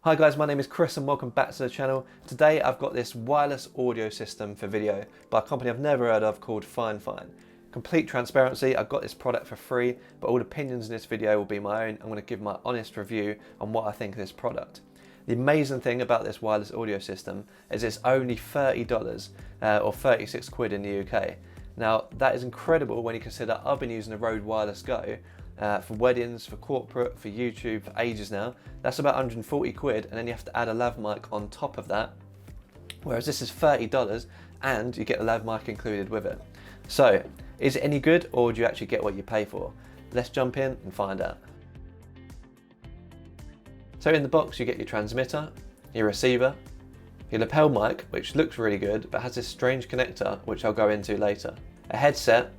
Hi guys, my name is Chris and welcome back to the channel. Today I've got this wireless audio system for video by a company I've never heard of called FiFine. Complete transparency, I got this product for free, but all opinions in this video will be my own. I'm going to give my honest review on what I think of this product. The amazing thing about this wireless audio system is it's only $30 or 36 quid in the UK. Now that is incredible when you consider I've been using the Rode Wireless Go for weddings, for corporate, for YouTube, for ages now. That's about 140 quid, and then you have to add a lav mic on top of that. Whereas this is $30 and you get the lav mic included with it. So, is it any good, or do you actually get what you pay for? Let's jump in and find out. So in the box you get your transmitter, your receiver, your lapel mic, which looks really good but has this strange connector which I'll go into later, a headset,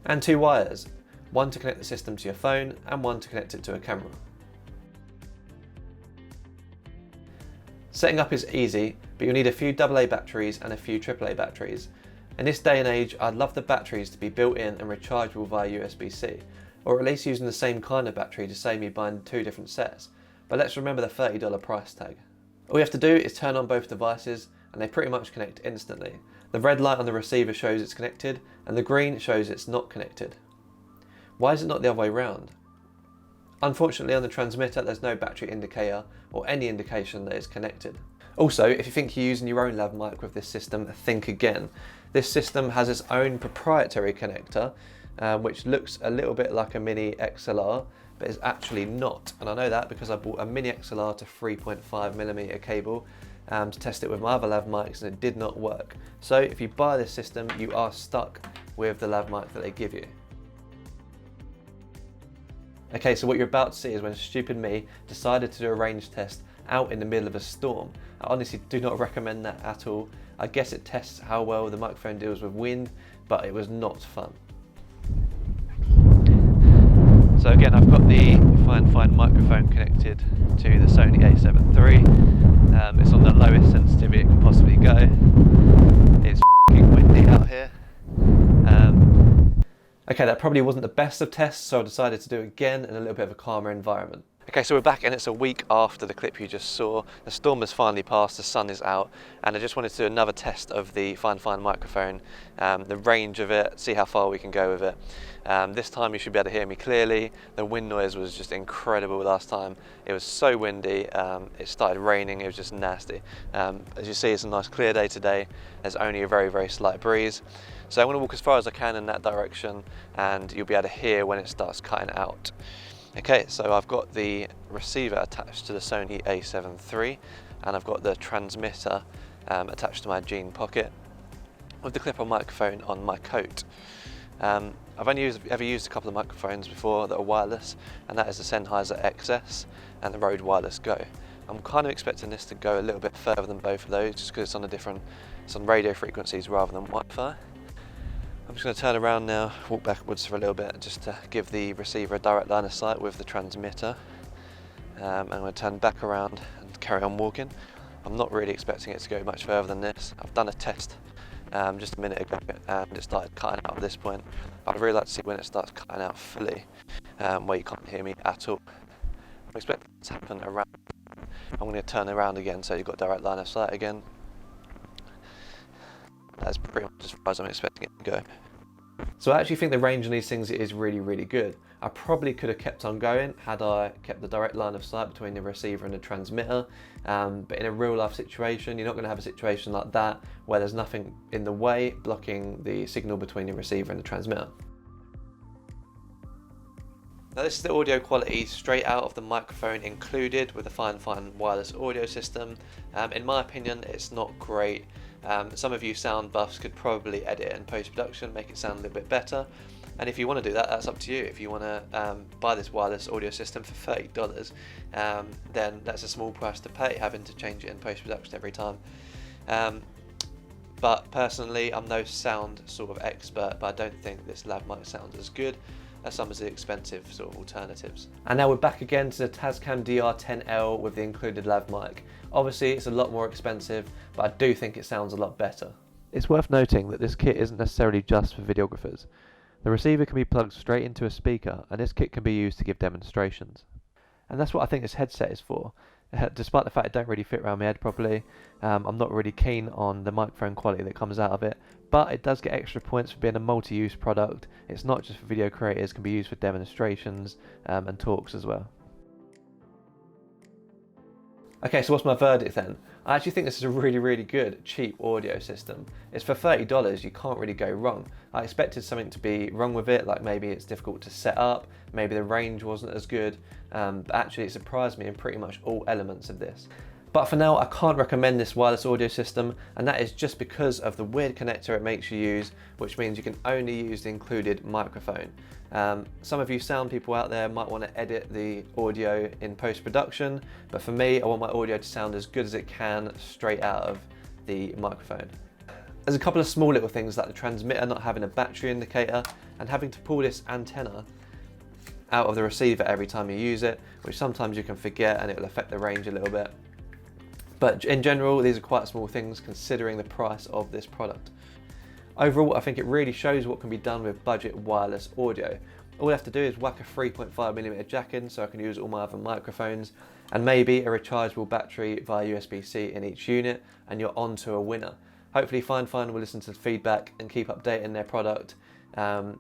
and two wires. One to connect the system to your phone and one to connect it to a camera. Setting up is easy, but you'll need a few AA batteries and a few AAA batteries. In this day and age, I'd love the batteries to be built in and rechargeable via USB-C, or at least using the same kind of battery to save me buying two different sets. But let's remember the $30 price tag. All you have to do is turn on both devices and they pretty much connect instantly. The red light on the receiver shows it's connected and the green shows it's not connected. Why is it not the other way around? Unfortunately, on the transmitter there's no battery indicator or any indication that it's connected. Also, if you think you're using your own lav mic with this system, think again. This system has its own proprietary connector which looks a little bit like a mini XLR, but is actually not. And I know that because I bought a mini XLR to 3.5mm cable to test it with my other lav mics and it did not work. So if you buy this system, you are stuck with the lav mic that they give you. Okay, so what you're about to see is when stupid me decided to do a range test out in the middle of a storm. I honestly do not recommend that at all. I guess it tests how well the microphone deals with wind, but it was not fun. So again, I've got the FiFine microphone connected to the Sony A7 III. It's on the lowest sensitivity it can possibly go. It's f***ing windy out here. Okay, that probably wasn't the best of tests, so I decided to do it again in a little bit of a calmer environment. Okay, so we're back and it's a week after the clip you just saw. The storm has finally passed, the sun is out, and I just wanted to do another test of the FiFine microphone, the range of it, see how far we can go with it. This time you should be able to hear me clearly. The wind noise was just incredible last time. It was so windy, it started raining, it was just nasty. As you see, it's a nice clear day today. There's only a very, very slight breeze. So I'm going to walk as far as I can in that direction and you'll be able to hear when it starts cutting out. Okay, so I've got the receiver attached to the Sony A7 III and I've got the transmitter attached to my jean pocket with the clip-on microphone on my coat. I've only ever used a couple of microphones before that are wireless, and that is the Sennheiser XS and the Rode Wireless Go. I'm kind of expecting this to go a little bit further than both of those just because it's on radio frequencies rather than Wi-Fi. I'm just going to turn around now, walk backwards for a little bit just to give the receiver a direct line of sight with the transmitter. I'm going to turn back around and carry on walking. I'm not really expecting it to go much further than this. I've done a test just a minute ago and it started cutting out at this point. I'd really like to see when it starts cutting out fully, where you can't hear me at all. I'm expecting it to happen around. I'm going to turn around again so you've got direct line of sight again. That's pretty much as far as I'm expecting it to go. So I actually think the range on these things is really, really good. I probably could have kept on going had I kept the direct line of sight between the receiver and the transmitter. But in a real life situation, you're not going to have a situation like that where there's nothing in the way blocking the signal between the receiver and the transmitter. Now this is the audio quality straight out of the microphone included with the FiFine wireless audio system. In my opinion, it's not great. Some of you sound buffs could probably edit it in post-production, make it sound a little bit better. And if you want to do that, that's up to you. If you want to buy this wireless audio system for $30, then that's a small price to pay, having to change it in post-production every time. But personally, I'm no sound sort of expert, but I don't think this lav mic sounds as good as some of the expensive sort of alternatives. And now we're back again to the Tascam DR10L with the included lav mic. Obviously it's a lot more expensive, but I do think it sounds a lot better. It's worth noting that this kit isn't necessarily just for videographers. The receiver can be plugged straight into a speaker, and this kit can be used to give demonstrations. And that's what I think this headset is for. Despite the fact it don't really fit around my head properly, I'm not really keen on the microphone quality that comes out of it, but it does get extra points for being a multi-use product. It's not just for video creators, it can be used for demonstrations and talks as well. Okay, so what's my verdict then? I actually think this is a really good, cheap audio system. It's for $30, you can't really go wrong. I expected something to be wrong with it, like maybe it's difficult to set up, maybe the range wasn't as good, but actually it surprised me in pretty much all elements of this. But for now, I can't recommend this wireless audio system, and that is just because of the weird connector it makes you use, which means you can only use the included microphone. Some of you sound people out there might want to edit the audio in post-production, but for me, I want my audio to sound as good as it can straight out of the microphone. There's a couple of small little things like the transmitter not having a battery indicator and having to pull this antenna out of the receiver every time you use it, which sometimes you can forget and it will affect the range a little bit. But in general, these are quite small things considering the price of this product. Overall, I think it really shows what can be done with budget wireless audio. All I have to do is whack a 3.5mm jack in so I can use all my other microphones, and maybe a rechargeable battery via USB-C in each unit, and you're on to a winner. Hopefully FiFine will listen to the feedback and keep updating their product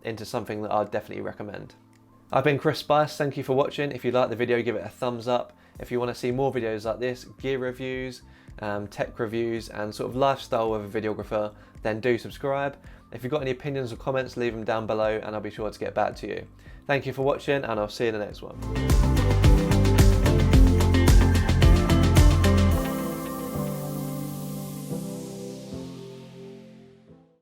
into something that I'd definitely recommend. I've been Chris Spice, thank you for watching. If you like the video, give it a thumbs up. If you want to see more videos like this, gear reviews, tech reviews and sort of lifestyle of a videographer, then do subscribe. If you've got any opinions or comments, leave them down below and I'll be sure to get back to you. Thank you for watching and I'll see you in the next one.